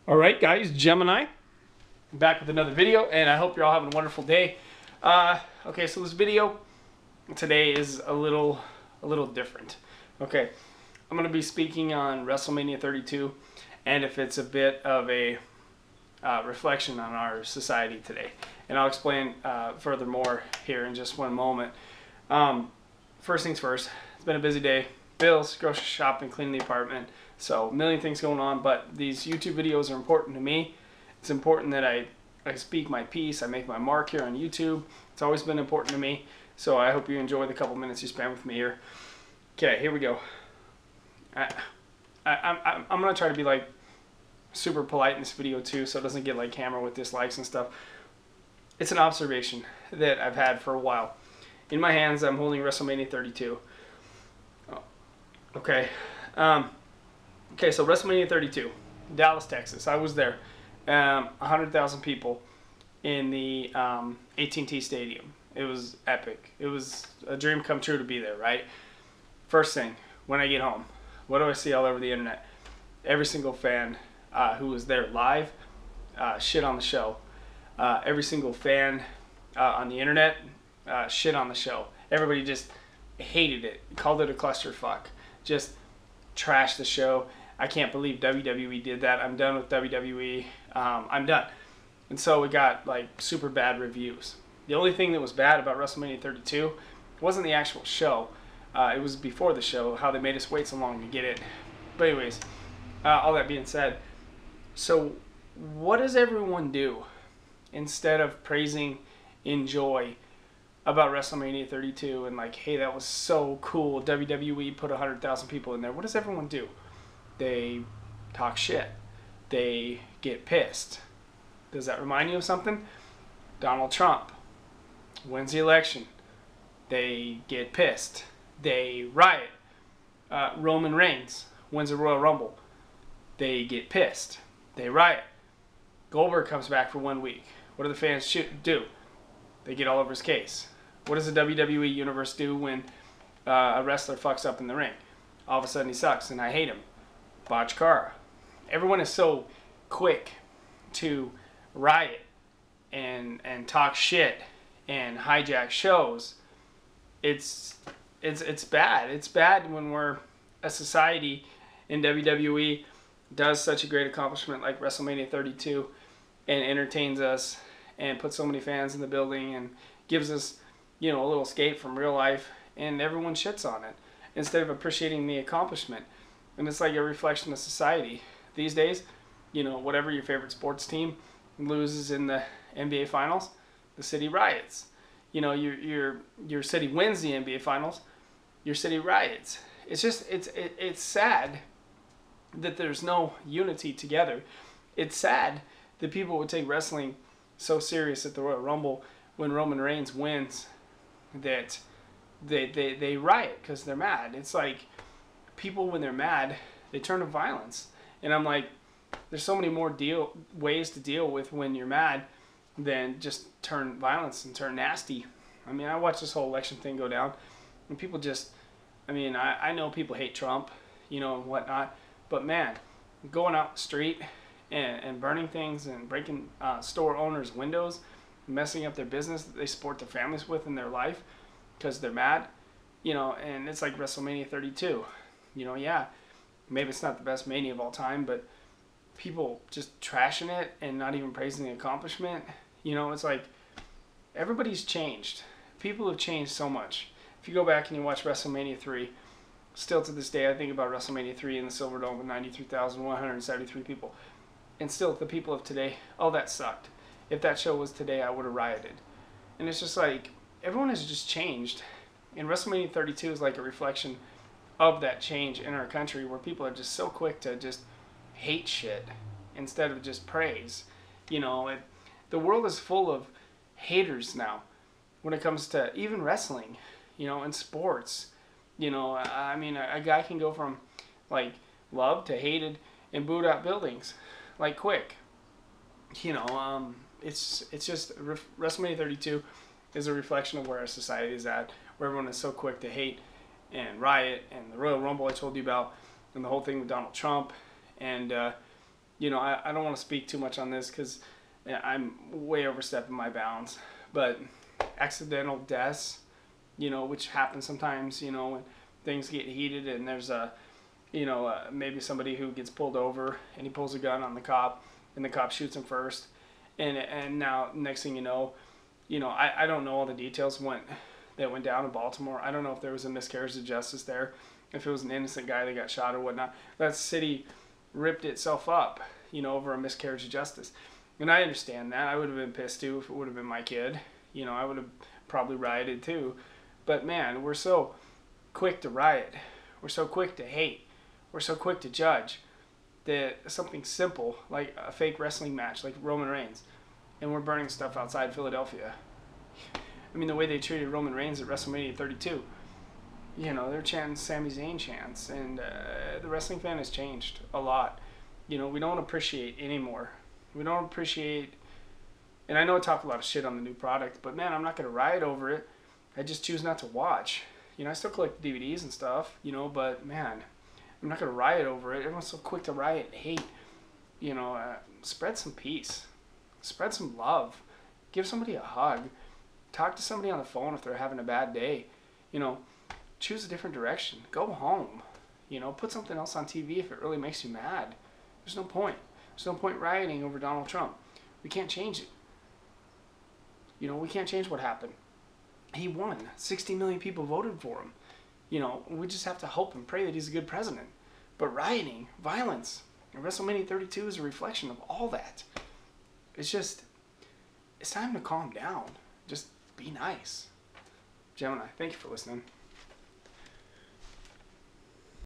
Alright guys, Gemini, back with another video, and I hope you're all having a wonderful day. Okay, so this video today is a little different. Okay, I'm going to be speaking on WrestleMania 32, and if it's a bit of a reflection on our society today. And I'll explain furthermore here in just one moment. First things first, it's been a busy day. Bills, grocery shopping, cleaning the apartment. So a million things going on, but these YouTube videos are important to me. It's important that I speak my piece. I make my mark here on YouTube. It's always been important to me. So I hope you enjoy the couple minutes you spend with me here. Okay, here we go. I'm going to try to be like super polite in this video too, so it doesn't get like hammered with dislikes and stuff. It's an observation that I've had for a while. In my hands, I'm holding WrestleMania 32. Oh, okay. Okay, so WrestleMania 32, Dallas, Texas. I was there. 100,000 people in the AT&T Stadium. It was epic. It was a dream come true to be there, right? First thing, when I get home, what do I see all over the internet? Every single fan who was there live shit on the show. Every single fan on the internet shit on the show. Everybody just hated it, called it a clusterfuck, just trashed the show. I can't believe WWE did that. I'm done with WWE. I'm done. And so we got like super bad reviews. The only thing that was bad about WrestleMania 32 wasn't the actual show. It was before the show, how they made us wait so long to get it. But anyways, all that being said, so what does everyone do instead of praising, enjoy about WrestleMania 32 and like, hey, that was so cool, WWE put 100,000 people in there? What does everyone do? They talk shit. They get pissed. Does that remind you of something? Donald Trump wins the election. They get pissed. They riot. Roman Reigns wins the Royal Rumble. They get pissed. They riot. Goldberg comes back for 1 week. What do the fans do? They get all over his case. What does the WWE Universe do when a wrestler fucks up in the ring? All of a sudden he sucks and I hate him. Botch Cara. Everyone is so quick to riot and talk shit and hijack shows. It's bad. It's bad when we're a society in WWE does such a great accomplishment like WrestleMania 32 and entertains us and puts so many fans in the building and gives us, you know, a little escape from real life, and everyone shits on it instead of appreciating the accomplishment. And it's like a reflection of society. These days, you know, whatever your favorite sports team loses in the NBA Finals, the city riots. You know, your city wins the NBA Finals, your city riots. It's just, it's sad that there's no unity together. It's sad that people would take wrestling so serious at the Royal Rumble when Roman Reigns wins that they riot because they're mad. It's like people, when they're mad, they turn to violence. And I'm like, there's so many more ways to deal with when you're mad than just turn violence and turn nasty. I mean, I watched this whole election thing go down, and people just, I mean, I know people hate Trump, you know, and whatnot, but man, going out the street and burning things and breaking store owners' windows, messing up their business that they support their families with in their life because they're mad, you know, and it's like WrestleMania 32. You know, yeah, maybe it's not the best Mania of all time, but people just trashing it and not even praising the accomplishment. You know, it's like everybody's changed. People have changed so much. If you go back and you watch WrestleMania 3, still to this day I think about WrestleMania 3 in the Silverdome with 93,173 people. And still the people of today, oh, that sucked. If that show was today, I would have rioted. And it's just like, everyone has just changed. And WrestleMania 32 is like a reflection of that change in our country, where people are just so quick to just hate shit instead of just praise. You know, the world is full of haters now when it comes to even wrestling, you know, and sports. You know, I mean, a guy can go from like loved to hated and booed out buildings like quick. You know, it's just WrestleMania 32 is a reflection of where our society is at, where everyone is so quick to hate and riot, and the Royal Rumble I told you about, and the whole thing with Donald Trump, and You know, I don't want to speak too much on this because I'm way overstepping my bounds. But accidental deaths, you know, which happen sometimes, you know, when things get heated and there's a, you know, maybe somebody who gets pulled over and he pulls a gun on the cop and the cop shoots him first. And now, next thing you know, I don't know all the details that went down in Baltimore. I don't know if there was a miscarriage of justice there, if it was an innocent guy that got shot or whatnot. That city ripped itself up, you know, over a miscarriage of justice. And I understand that. I would have been pissed too if it would have been my kid. You know, I would have probably rioted too. But man, we're so quick to riot. We're so quick to hate. We're so quick to judge that something simple like a fake wrestling match like Roman Reigns, and we're burning stuff outside Philadelphia. I mean, the way they treated Roman Reigns at WrestleMania 32, you know, they're chanting Sami Zayn chants, and the wrestling fan has changed a lot. You know, we don't appreciate anymore. We don't appreciate, and I know I talk a lot of shit on the new product, but man, I'm not going to riot over it. I just choose not to watch. You know, I still collect DVDs and stuff, you know, but man, I'm not going to riot over it. Everyone's so quick to riot and hate. You know, spread some peace. Spread some love. Give somebody a hug. Talk to somebody on the phone if they're having a bad day. You know, choose a different direction. Go home. You know, put something else on TV if it really makes you mad. There's no point. There's no point rioting over Donald Trump. We can't change it. You know, we can't change what happened. He won. 60 million people voted for him. You know, we just have to hope and pray that he's a good president. But rioting, violence, and WrestleMania 32 is a reflection of all that. It's just, it's time to calm down. Just be nice. Gemini, thank you for listening.